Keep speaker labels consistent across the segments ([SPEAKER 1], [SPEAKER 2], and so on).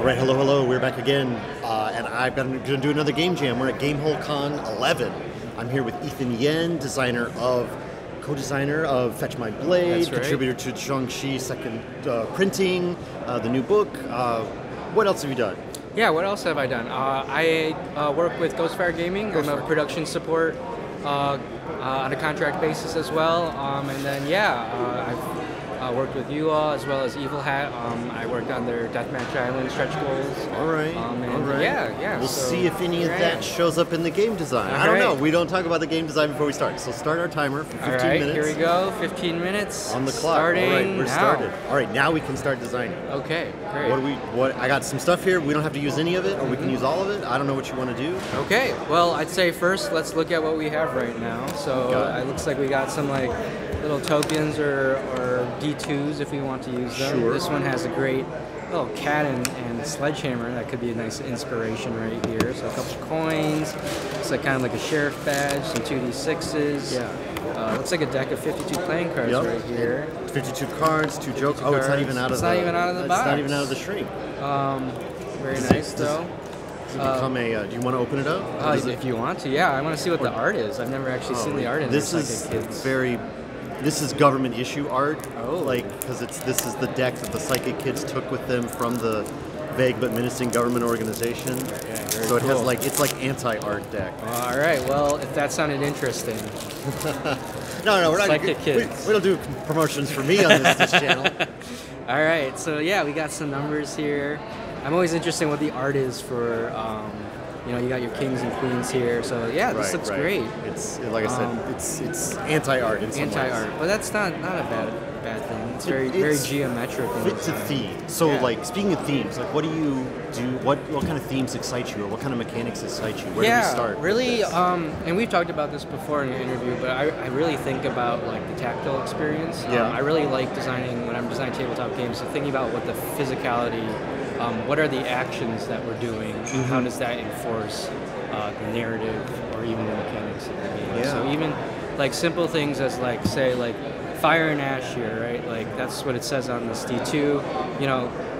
[SPEAKER 1] All right, hello, hello. We're back again, and I'm going to do another game jam. We're at GameHole Con XI. I'm here with Ethan Yen, co-designer of Fetch My Blade, contributor to Zhangxi Second Printing, the new book. What else have you done?
[SPEAKER 2] Yeah, what else have I done? I work with Ghostfire Gaming. I'm a production support on a contract basis as well. And then, I've worked with you all as well as Evil Hat. I worked on their Deathmatch Island stretch goals.
[SPEAKER 1] All right, all right.
[SPEAKER 2] Yeah.
[SPEAKER 1] We'll see if any of that shows up in the game design. I don't know. We don't talk about the game design before we start. So start our timer for 15 minutes.
[SPEAKER 2] Here we go. 15 minutes.
[SPEAKER 1] On the clock.
[SPEAKER 2] Starting
[SPEAKER 1] all right, we're
[SPEAKER 2] now.
[SPEAKER 1] started. All right, now we can start designing.
[SPEAKER 2] Okay, great.
[SPEAKER 1] I got some stuff here. We don't have to use any of it, or we can use all of it. I don't know what you want to do.
[SPEAKER 2] Okay. Well, I'd say first let's look at what we have right now. So it looks like we got some like little tokens or D2s if we want to use them.
[SPEAKER 1] Sure.
[SPEAKER 2] This one has a great little cat and sledgehammer. That could be a nice inspiration right here. So a couple coins. It's like kind of like a sheriff badge, some 2d6s.
[SPEAKER 1] Yeah.
[SPEAKER 2] Looks like a deck of 52 playing cards right here.
[SPEAKER 1] 52 cards, 2 jokes. Oh, it's not even out of the box. It's not even out of the shrink.
[SPEAKER 2] Very nice though.
[SPEAKER 1] Does it become a? Do you want to open it up?
[SPEAKER 2] If you want to, yeah. I want to see what the art is. I've never actually seen the art in this.
[SPEAKER 1] This is government issue art.
[SPEAKER 2] Oh.
[SPEAKER 1] Like, because this is the deck that the Psychic Kids took with them from the vague but menacing government organization.
[SPEAKER 2] Yeah,
[SPEAKER 1] so it has like, it's like anti-art deck.
[SPEAKER 2] All right. Well, if that sounded interesting.
[SPEAKER 1] No, we're not.
[SPEAKER 2] Psychic Kids.
[SPEAKER 1] We don't do promotions for me on this channel.
[SPEAKER 2] All right. So yeah, we got some numbers here. I'm always interested in what the art is for. You got your kings and queens here, so yeah, this looks great.
[SPEAKER 1] It's like I said, it's anti-art in some ways.
[SPEAKER 2] Anti-art, but that's not a bad thing. It's very geometric.
[SPEAKER 1] Fits a theme. So like speaking of themes, like what do you do? What kind of themes excite you, or what kind of mechanics excite you? Where do we start?
[SPEAKER 2] Really, and we've talked about this before in an interview, but I really think about like the tactile experience. I really like designing when I'm designing tabletop games. So thinking about what the physicality. What are the actions that we're doing? How does that enforce the narrative or even the mechanics of the game?
[SPEAKER 1] Yeah.
[SPEAKER 2] So even like simple things as like say like fire and ash here, right? Like that's what it says on this D2.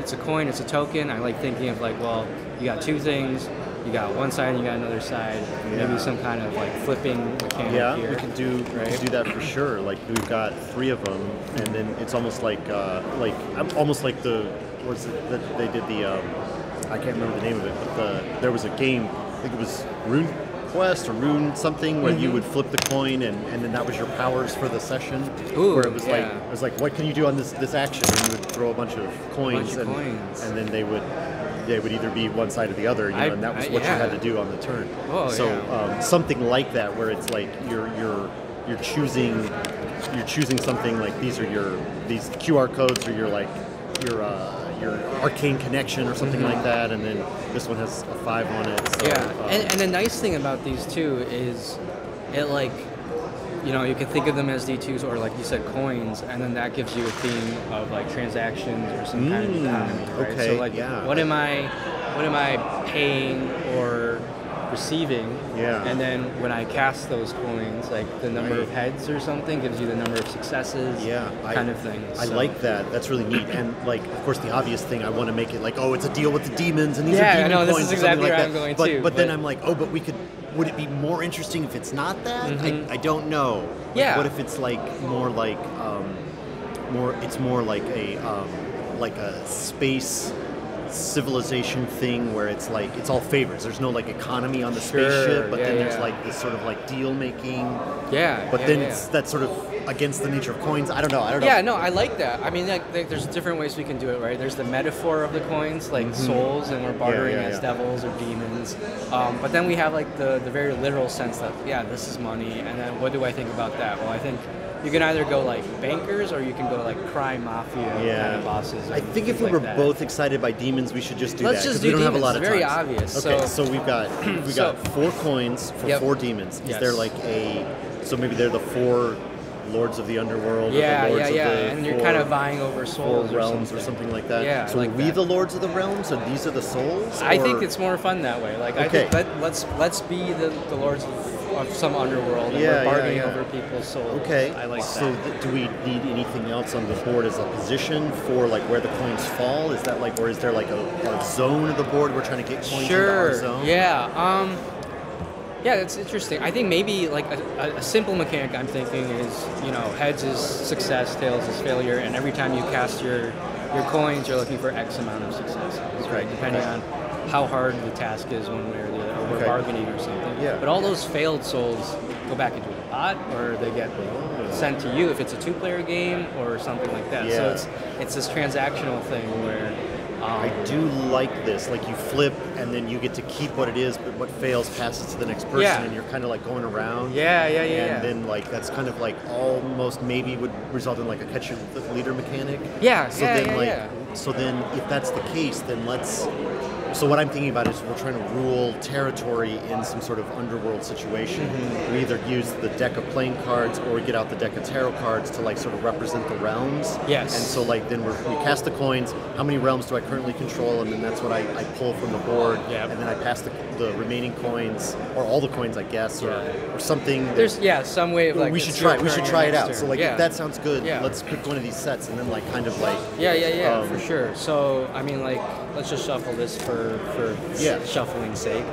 [SPEAKER 2] It's a coin, it's a token. I like thinking of like, well, you got two things. You got one side and you got another side. Maybe some kind of like flipping mechanic here.
[SPEAKER 1] We can do that for sure. Like we've got 3 of them, and then it's almost like the. Was it that they did the? I can't remember the name of it, but there was a game. I think it was Rune Quest or Rune something where you would flip the coin, and then that was your powers for the session.
[SPEAKER 2] Ooh,
[SPEAKER 1] where it was like what can you do on this action? And you would throw a bunch of coins, and then they would either be one side or the other, and that was what you had to do on the turn.
[SPEAKER 2] Oh,
[SPEAKER 1] something like that, where it's like you're choosing something like these QR codes or your arcane connection or something like that, and then this one has a 5 on it. So,
[SPEAKER 2] and the nice thing about these too is it like, you can think of them as D2s or like you said coins, and then that gives you a theme of like transactions or some kind of economy, right?
[SPEAKER 1] Okay,
[SPEAKER 2] so like, what am I paying or receiving? And then when I cast those coins, like the number of heads or something gives you the number of successes, kind of thing.
[SPEAKER 1] I like that. That's really neat. And like, of course, the obvious thing, I want to make it like, oh, it's a deal with the demons, and these are demon coins.
[SPEAKER 2] This is exactly where I'm going too.
[SPEAKER 1] But then I'm like, oh, but would it be more interesting if it's not that? I don't know. Like, what if it's like more like it's more like a space civilization thing where it's like it's all favors. There's no like economy on the spaceship, but then there's like this sort of like deal making. But then that's sort of against the nature of coins. I don't know.
[SPEAKER 2] Yeah, no, I like that. I mean, like, there's different ways we can do it, right? There's the metaphor of the coins, like souls, and we're bartering as devils or demons. But then we have like the very literal sense that this is money. And then what do I think about that? Well, I think you can either go like bankers or you can go like crime mafia kind of bosses.
[SPEAKER 1] I think if we were both excited by demons, we should just do that.
[SPEAKER 2] Let's just do
[SPEAKER 1] we don't
[SPEAKER 2] demons.
[SPEAKER 1] have a lot of
[SPEAKER 2] very
[SPEAKER 1] time.
[SPEAKER 2] Obvious.
[SPEAKER 1] Okay, so we've got 4 coins for 4 demons. Is there like so maybe they're the 4 lords of the underworld?
[SPEAKER 2] And you're kind of vying over souls
[SPEAKER 1] realms or something like that.
[SPEAKER 2] Yeah,
[SPEAKER 1] so
[SPEAKER 2] like
[SPEAKER 1] are we the lords of the realms, so these are the souls?
[SPEAKER 2] I think it's more fun that way. Like I think let's be the lords of of some underworld, and we're bargaining over people's souls.
[SPEAKER 1] Okay.
[SPEAKER 2] I like
[SPEAKER 1] so
[SPEAKER 2] that.
[SPEAKER 1] Do we need anything else on the board as a position for like where the coins fall? Is that like, or is there like a zone of the board we're trying to get coins into our zone?
[SPEAKER 2] Yeah. Yeah, that's interesting. I think maybe like a simple mechanic I'm thinking is, heads is success, tails is failure, and every time you cast your coins, you're looking for X amount of successes, right? Depending on how hard the task is, one way or the other, or we're bargaining or something.
[SPEAKER 1] Yeah.
[SPEAKER 2] But all those failed souls go back into the pot, or they get sent to you if it's a 2-player game or something like that.
[SPEAKER 1] Yeah.
[SPEAKER 2] So it's this transactional thing where
[SPEAKER 1] I do like this. Like you flip, and then you get to keep what it is, but what fails passes to the next person, and you're kind of like going around. And then like that's kind of like almost maybe would result in like a catch your leader mechanic. So then if that's the case, then So what I'm thinking about is we're trying to rule territory in some sort of underworld situation. Mm-hmm. We either use the deck of playing cards or we get out the deck of tarot cards to like sort of represent the realms.
[SPEAKER 2] Yes.
[SPEAKER 1] And so like then we cast the coins. How many realms do I currently control? And then that's what I pull from the board.
[SPEAKER 2] Yep.
[SPEAKER 1] And then I pass the remaining coins, or all the coins, I guess, or something.
[SPEAKER 2] There's some way of like
[SPEAKER 1] we should try it out. So like if that sounds good, let's pick one of these sets and then like kind of like
[SPEAKER 2] for sure. So I mean like let's just shuffle this for shuffling's sake,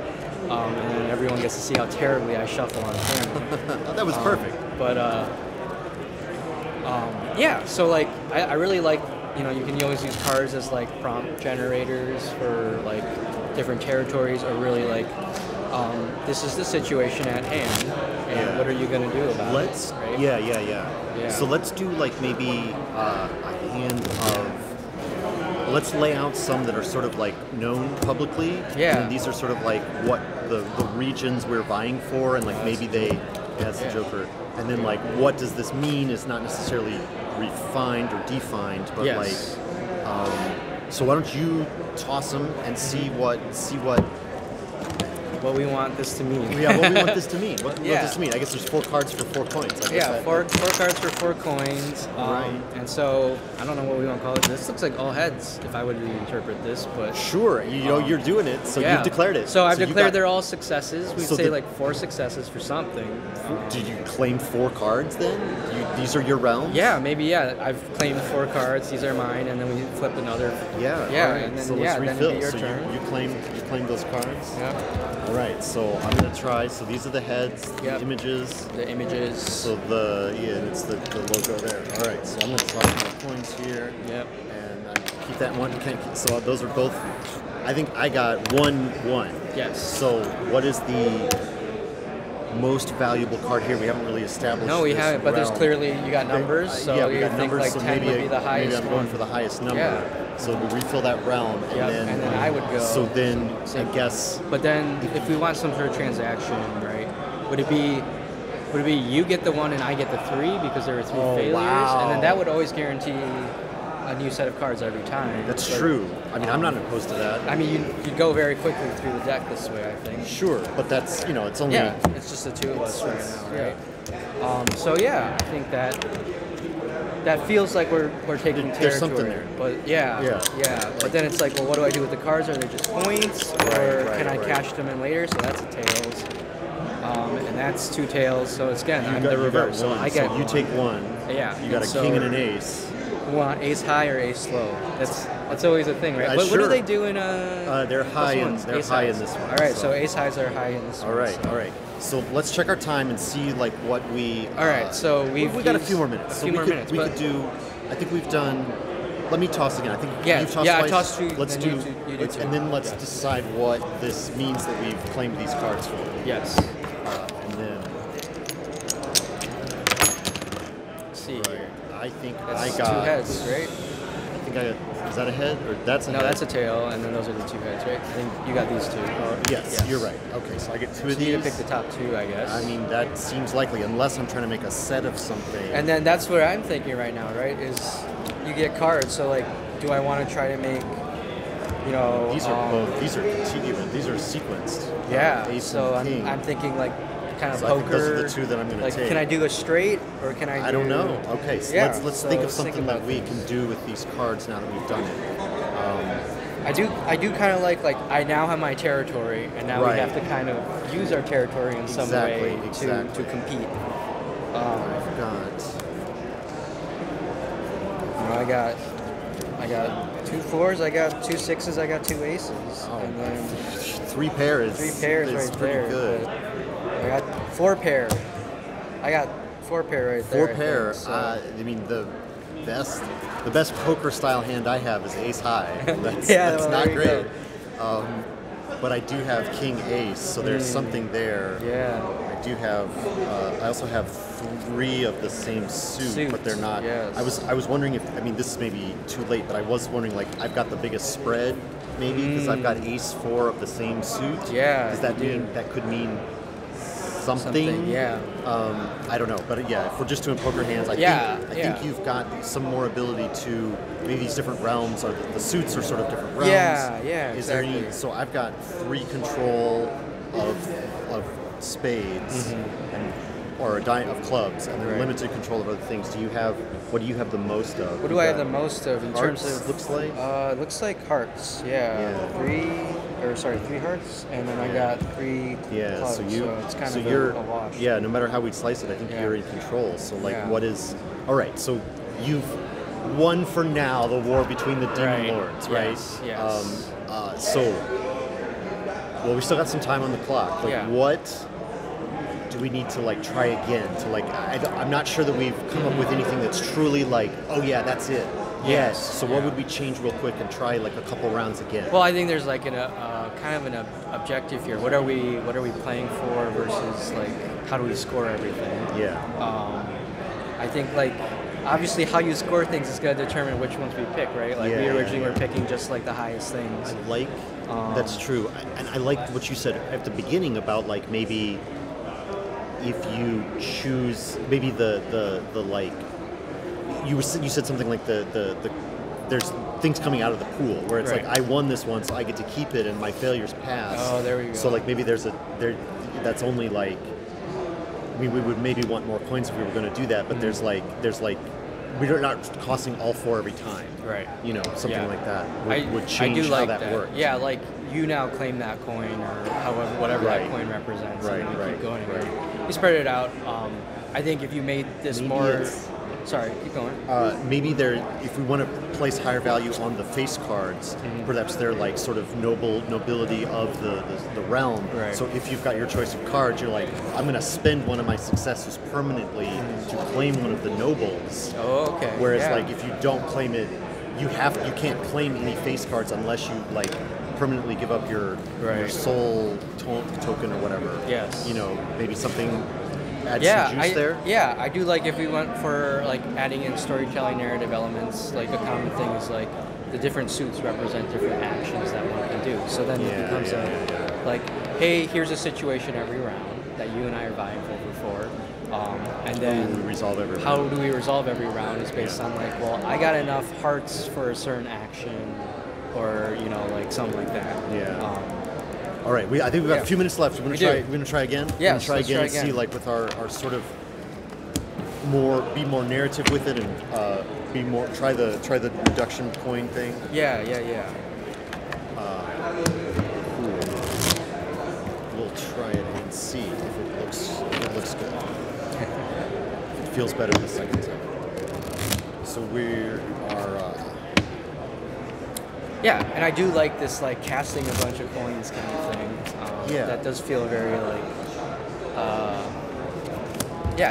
[SPEAKER 2] and then everyone gets to see how terribly I shuffle on camera.
[SPEAKER 1] That was perfect.
[SPEAKER 2] But so like I really like, you can always use cards as like prompt generators for like different territories, or really like this is the situation at hand, and what are you going to do about it? Right?
[SPEAKER 1] Yeah. So let's do like maybe a hand of. Let's lay out some that are sort of like known publicly.
[SPEAKER 2] Yeah.
[SPEAKER 1] And these are sort of like what the regions we're vying for, and like maybe that's the Joker. And then like what does this mean is not necessarily refined or defined, but like. So why don't you toss them and see what
[SPEAKER 2] we want this to mean.
[SPEAKER 1] What we want this to mean. What this to mean? I guess there's 4 cards for 4 coins.
[SPEAKER 2] Four cards for 4 coins.
[SPEAKER 1] Right.
[SPEAKER 2] And so I don't know what we want to call it. This looks like all heads if I would reinterpret this, but
[SPEAKER 1] sure. You're doing it, so you've declared it.
[SPEAKER 2] So I've declared they're all successes. We'd say like 4 successes for something.
[SPEAKER 1] Did you claim 4 cards then? These are your realms?
[SPEAKER 2] Yeah, maybe. I've claimed 4 cards. These are mine, and then we flip another.
[SPEAKER 1] Yeah.
[SPEAKER 2] Right. And then,
[SPEAKER 1] so let's refill.
[SPEAKER 2] Then it'd be your turn.
[SPEAKER 1] You claim those cards.
[SPEAKER 2] Yeah.
[SPEAKER 1] All right, so I'm gonna try. So these are the heads, the images. So it's the logo there. All right, so I'm gonna try my coins here.
[SPEAKER 2] Yep.
[SPEAKER 1] And keep that one. So those are both. I think I got 1-1.
[SPEAKER 2] Yes.
[SPEAKER 1] So what is the most valuable card here? We haven't really established.
[SPEAKER 2] No, we haven't. But there's clearly you got numbers. So
[SPEAKER 1] we got numbers.
[SPEAKER 2] Like
[SPEAKER 1] so
[SPEAKER 2] 10 would be the highest.
[SPEAKER 1] Maybe I'm going for the highest number.
[SPEAKER 2] Yeah.
[SPEAKER 1] So we refill that realm, and
[SPEAKER 2] then I would go.
[SPEAKER 1] So then I guess.
[SPEAKER 2] But then, if we want some sort of transaction, right? Would it be you get the 1 and I get the 3 because there are 3 failures, and then that would always guarantee a new set of cards every time.
[SPEAKER 1] That's true. I mean, I'm not opposed to that.
[SPEAKER 2] I mean, you'd go very quickly through the deck this way, I think.
[SPEAKER 1] Sure, but that's it's only.
[SPEAKER 2] Yeah, it's just the 2 of us right now, right? So I think that feels like we're taking territory.
[SPEAKER 1] There's something there.
[SPEAKER 2] But But then it's like, well, what do I do with the cards? Are they just points, or can I cash them in later? So that's a tails, and that's 2 tails. So it's I'm the reverse. So I get.
[SPEAKER 1] So you take 1.
[SPEAKER 2] Yeah.
[SPEAKER 1] You got a king and an ace.
[SPEAKER 2] You want ace high or ace low? That's always a thing, right? What do they do in
[SPEAKER 1] they're high in this one.
[SPEAKER 2] All right, so ace highs are high in this one.
[SPEAKER 1] All right. So let's check our time and see like what we.
[SPEAKER 2] All right, so we've
[SPEAKER 1] got a few more minutes.
[SPEAKER 2] We could
[SPEAKER 1] do. I think we've done. Let me toss again. I think you've tossed
[SPEAKER 2] twice.
[SPEAKER 1] I tossed
[SPEAKER 2] 2.
[SPEAKER 1] Let's do. And then let's decide what this means that we've claimed these cards for.
[SPEAKER 2] Yes.
[SPEAKER 1] And then.
[SPEAKER 2] Let's see.
[SPEAKER 1] I think
[SPEAKER 2] that's
[SPEAKER 1] I got
[SPEAKER 2] 2 heads, right?
[SPEAKER 1] I think I got. Is that a head or that's a head?
[SPEAKER 2] No, that's a tail, and then those are the 2 heads, right? I think you got these 2.
[SPEAKER 1] Yes, you're right. Okay, so I get 2 of these.
[SPEAKER 2] You need to pick the top 2, I guess.
[SPEAKER 1] I mean, that seems likely, unless I'm trying to make a set of something.
[SPEAKER 2] And then that's what I'm thinking right now, right? Is you get cards. So like, do I want to try to make,
[SPEAKER 1] These are both. These are contiguous. These are sequenced.
[SPEAKER 2] Yeah.
[SPEAKER 1] Ace
[SPEAKER 2] So
[SPEAKER 1] and king.
[SPEAKER 2] I'm thinking like. Kind of
[SPEAKER 1] so
[SPEAKER 2] poker.
[SPEAKER 1] I think those are the 2 that I'm going to take.
[SPEAKER 2] Can I do a straight, or can I?
[SPEAKER 1] I don't know. Okay, so let's think of something that we can do with these cards now that we've done it.
[SPEAKER 2] I do kind of like I now have my territory, and now we have to kind of use our territory in some way to compete.
[SPEAKER 1] I forgot.
[SPEAKER 2] I got 2 4s, I got 2 6s, I got 2 aces, and then
[SPEAKER 1] 3 pairs.
[SPEAKER 2] 3 pairs
[SPEAKER 1] is
[SPEAKER 2] right
[SPEAKER 1] pretty
[SPEAKER 2] there.
[SPEAKER 1] good.
[SPEAKER 2] I got 4 pair. I got 4 pair right there.
[SPEAKER 1] 4 pair.
[SPEAKER 2] So.
[SPEAKER 1] I mean the best poker style hand I have is ace high. That's,
[SPEAKER 2] that's
[SPEAKER 1] not great. But I do have king ace, so there's something there.
[SPEAKER 2] Yeah.
[SPEAKER 1] I do have. I also have 3 of the same suit, but they're not.
[SPEAKER 2] Yes.
[SPEAKER 1] I was wondering if, I mean, this is maybe too late, but I was wondering, like, I've got the biggest spread, maybe, because I've got ace 4 of the same suit.
[SPEAKER 2] Yeah.
[SPEAKER 1] Does that mean that could mean something?
[SPEAKER 2] Yeah.
[SPEAKER 1] I don't know, but yeah, if we're just doing poker hands, I think you've got some more ability to maybe these different realms, or the suits are sort of different realms.
[SPEAKER 2] Yeah,
[SPEAKER 1] Is there any? So I've got 3 control of spades or a of clubs, and then limited control of other things. Do you have? What do you have the most of?
[SPEAKER 2] What do I have the most of in
[SPEAKER 1] hearts,
[SPEAKER 2] terms of?
[SPEAKER 1] Looks like.
[SPEAKER 2] It looks like hearts. Yeah. 3 hearts, and then I got 3 clubs, so it's kind of a wash.
[SPEAKER 1] Yeah, no matter how we slice it, I think you're in control. So like, what is? All right, so you've won for now the war between the demon lords, right?
[SPEAKER 2] Yes.
[SPEAKER 1] Well, we still got some time on the clock. Like, what do we need to like try again? To like, I'm not sure that we've come up with anything that's truly like, oh yeah, that's it. Yes. So what would we change real quick and try like a couple rounds again?
[SPEAKER 2] Well, I think there's like kind of an objective here. What are we playing for versus like how do we score everything?
[SPEAKER 1] Yeah.
[SPEAKER 2] I think like obviously how you score things is going to determine which ones we pick, right? Like we originally were picking just like the highest things.
[SPEAKER 1] I like that's true, and I liked what you said at the beginning about like maybe if you choose maybe the like. You said something like the there's things coming out of the pool where it's like I won this one, so I get to keep it, and my failures pass.
[SPEAKER 2] Oh, there we go.
[SPEAKER 1] So like maybe that's only like, I mean, we would maybe want more coins if we were going to do that, but there's like we're not costing all 4 every time.
[SPEAKER 2] Right.
[SPEAKER 1] You know, something like that would change how that works.
[SPEAKER 2] Yeah, like you now claim that coin or however whatever that coin represents.
[SPEAKER 1] Right.
[SPEAKER 2] And then keep going. We spread it out. I think if you made this more. Sorry, keep going.
[SPEAKER 1] Maybe if we want to place higher value on the face cards, perhaps they're like sort of nobility of the realm.
[SPEAKER 2] Right.
[SPEAKER 1] So if you've got your choice of cards, you're like, I'm going to spend one of my successes permanently to claim one of the nobles.
[SPEAKER 2] Oh, okay.
[SPEAKER 1] Whereas like if you don't claim it, you can't claim any face cards unless you like permanently give up your soul token or whatever.
[SPEAKER 2] Yes.
[SPEAKER 1] You know, maybe something. Add some juice there?
[SPEAKER 2] Yeah, I do like if we went for like adding in storytelling narrative elements, like a common thing is like the different suits represent different actions that one can do. So then it becomes like, hey, here's a situation every round that you and I are vying for. And then how do we resolve every round is based on like, well, I got enough hearts for a certain action, or you know, like something like that.
[SPEAKER 1] Yeah. All right, I think we've got a few minutes left. We're gonna try again.
[SPEAKER 2] Yeah,
[SPEAKER 1] let's try again and see like with our sort of be more narrative with it and try the reduction coin thing.
[SPEAKER 2] Yeah.
[SPEAKER 1] Cool. We'll try it and see if it looks good. It feels better the second time. So we are.
[SPEAKER 2] Yeah, and I do like this, like casting a bunch of coins kind of thing. That does feel very like,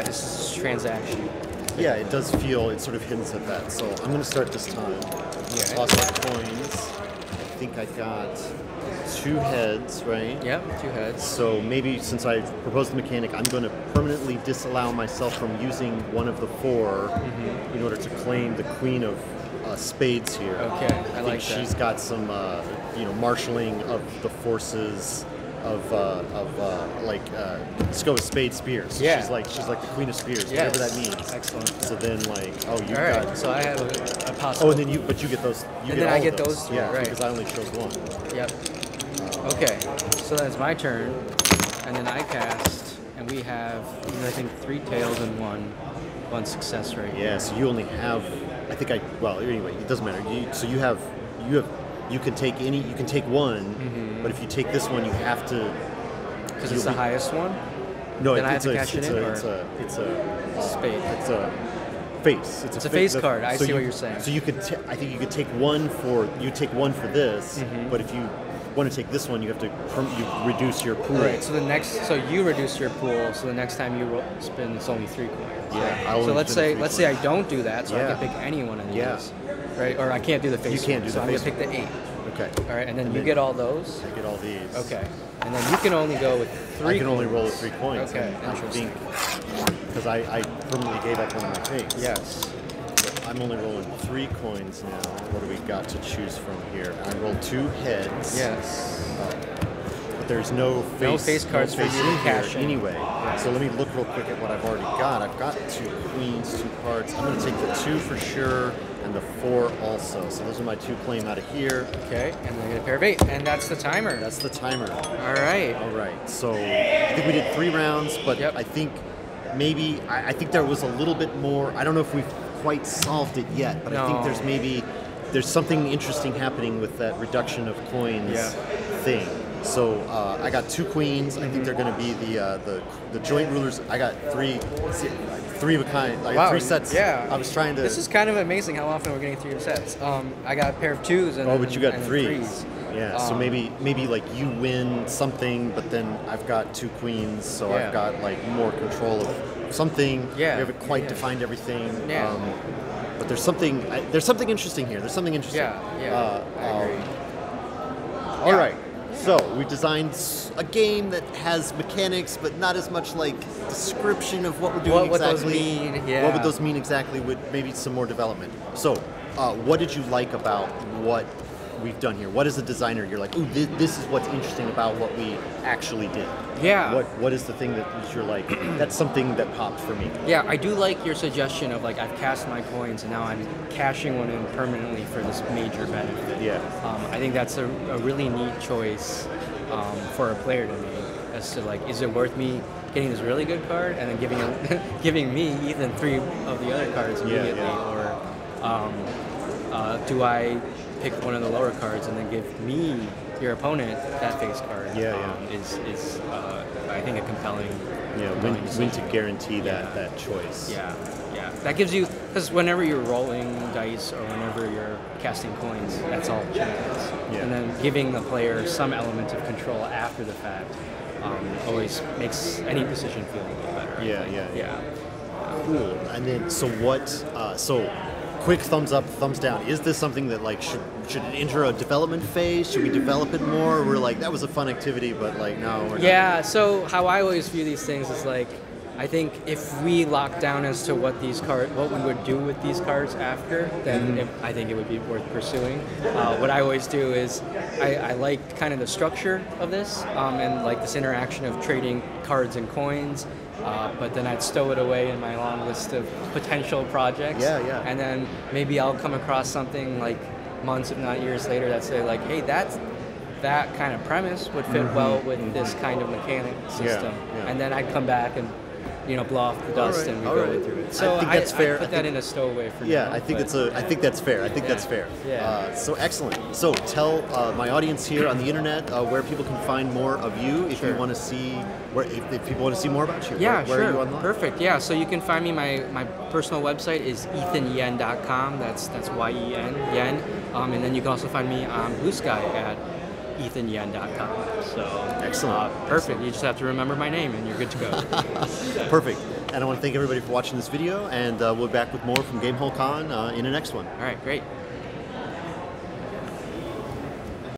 [SPEAKER 2] this is a transaction.
[SPEAKER 1] Yeah, it does feel. It sort of hints at that. So I'm going to start this time. Toss our coins. I think I got 2 heads, right?
[SPEAKER 2] Yep, 2 heads.
[SPEAKER 1] So maybe since I proposed the mechanic, I'm going to permanently disallow myself from using one of the 4 in order to claim the queen of spades here.
[SPEAKER 2] Okay, I like that.
[SPEAKER 1] She's got some, marshaling of the forces of let's go with spade spears. So she's like the queen of spears, whatever that means.
[SPEAKER 2] Excellent.
[SPEAKER 1] So then you
[SPEAKER 2] got. So I have a possible.
[SPEAKER 1] Oh, and then you get those.
[SPEAKER 2] I get those 2,
[SPEAKER 1] yeah,
[SPEAKER 2] right?
[SPEAKER 1] Because I only chose 1.
[SPEAKER 2] Yep. Okay, so then it's my turn, and then I cast, and we have I think 3 tails and 1 success rate.
[SPEAKER 1] Yeah. So you only have. Anyway, it doesn't matter. So you have you can take one, but if you take this one, you have to.
[SPEAKER 2] Because it's the highest one.
[SPEAKER 1] No,
[SPEAKER 2] then I have to cash it in.
[SPEAKER 1] It's a
[SPEAKER 2] spade.
[SPEAKER 1] It's a face.
[SPEAKER 2] It's a face card. I see what you're saying.
[SPEAKER 1] So you could, I think you could take one for this, but if you want to take this one, you have to reduce your pool.
[SPEAKER 2] Right. So you reduce your pool. So the next time you spin, it's only 3 coins.
[SPEAKER 1] Yeah.
[SPEAKER 2] So let's say I don't do that, so I can pick any one of these.
[SPEAKER 1] Yeah.
[SPEAKER 2] Right. Or I can't do the face.
[SPEAKER 1] You can't do the face.
[SPEAKER 2] So I'm gonna pick the 8.
[SPEAKER 1] Okay.
[SPEAKER 2] All right, and then you get all those.
[SPEAKER 1] I get all these.
[SPEAKER 2] Okay. And then you can only go with 3
[SPEAKER 1] I can only roll with 3 coins.
[SPEAKER 2] Okay, interesting.
[SPEAKER 1] Because I permanently gave up one of my face.
[SPEAKER 2] Yes.
[SPEAKER 1] But I'm only rolling 3 coins now. What do we got to choose from here? I rolled 2 heads.
[SPEAKER 2] Yes.
[SPEAKER 1] But there's no face
[SPEAKER 2] cards for you to cash in.
[SPEAKER 1] Anyway. Yeah. So let me look real quick at what I've already got. I've got 2 queens, 2 cards. I'm going to take the 2 for sure. And the 4 also. So those are my 2 claim out of here.
[SPEAKER 2] Okay, and then I get a pair of 8. And that's the timer.
[SPEAKER 1] That's the timer.
[SPEAKER 2] All right.
[SPEAKER 1] All right. So I think we did 3 rounds, but I think maybe, I think there was a little bit more. I don't know if we've quite solved it yet, but I think there's something interesting happening with that reduction of coins thing. So I got 2 queens. I think they're going to be the joint rulers. I got 3 of a kind, like 3 sets.
[SPEAKER 2] Yeah.
[SPEAKER 1] I was trying to.
[SPEAKER 2] This is kind of amazing how often we're getting 3 sets. I got a pair of 2s and
[SPEAKER 1] but you got 3s.
[SPEAKER 2] Threes.
[SPEAKER 1] Yeah. So maybe like you win something, but then I've got 2 queens, so I've got like more control of something.
[SPEAKER 2] Yeah.
[SPEAKER 1] We haven't quite defined everything.
[SPEAKER 2] Yeah.
[SPEAKER 1] But there's something interesting here. There's something interesting.
[SPEAKER 2] Yeah. I agree.
[SPEAKER 1] All right. So we designed a game that has mechanics, but not as much like description of what we're doing exactly.
[SPEAKER 2] What those mean? Yeah.
[SPEAKER 1] What would those mean exactly? With maybe some more development. So, what did you like about what we've done here? What as a designer you're like, ooh, this is what's interesting about what we actually did?
[SPEAKER 2] Yeah.
[SPEAKER 1] What is the thing that you're like? That's something that popped for me.
[SPEAKER 2] Yeah, I do like your suggestion of like I've cast my coins and now I'm cashing one in permanently for this major benefit.
[SPEAKER 1] Yeah.
[SPEAKER 2] I think that's a really neat choice for a player to make as to like, is it worth me getting this really good card and then giving me Ethan 3 of the other cards immediately, or do I pick one of the lower cards and then give me, your opponent, that face card? Is I think a compelling.
[SPEAKER 1] Win to guarantee that choice.
[SPEAKER 2] Yeah. That gives you, because whenever you're rolling dice or whenever you're casting coins, that's all chance. Yeah. And then giving the player some element of control after the fact always makes any decision feel a little better.
[SPEAKER 1] Yeah. Cool. And then, so what? Quick thumbs up, thumbs down. Is this something that like should it enter a development phase? Should we develop it more? Or we're like, that was a fun activity, but like no. We're not.
[SPEAKER 2] So how I always view these things is like, I think if we lock down as to what we would do with these cards after, then I think it would be worth pursuing. What I always do is I like kind of the structure of this and like this interaction of trading cards and coins. But then I'd stow it away in my long list of potential projects.
[SPEAKER 1] Yeah.
[SPEAKER 2] And then maybe I'll come across something like months, if not years later, that say like, hey, that kind of premise would fit well with this kind of mechanic system. Yeah. And then I'd come back and blow off the dust and we go through it. So
[SPEAKER 1] I think that's fair.
[SPEAKER 2] I put that in a stowaway for now.
[SPEAKER 1] I think that's fair. I think that's fair.
[SPEAKER 2] Yeah.
[SPEAKER 1] So excellent. So tell my audience here on the internet where people can find more of you if you want to see if people want to see more about you.
[SPEAKER 2] Yeah,
[SPEAKER 1] where are you online?
[SPEAKER 2] Perfect. Yeah. So you can find me. My personal website is ethanyen.com. That's YEN Yen. And then you can also find me on BlueSky at ethanyen.com. So
[SPEAKER 1] excellent.
[SPEAKER 2] Perfect. You just have to remember my name and you're good to go.
[SPEAKER 1] Perfect. And I want to thank everybody for watching this video, and we'll be back with more from GameHole Con in the next one.
[SPEAKER 2] All right, great.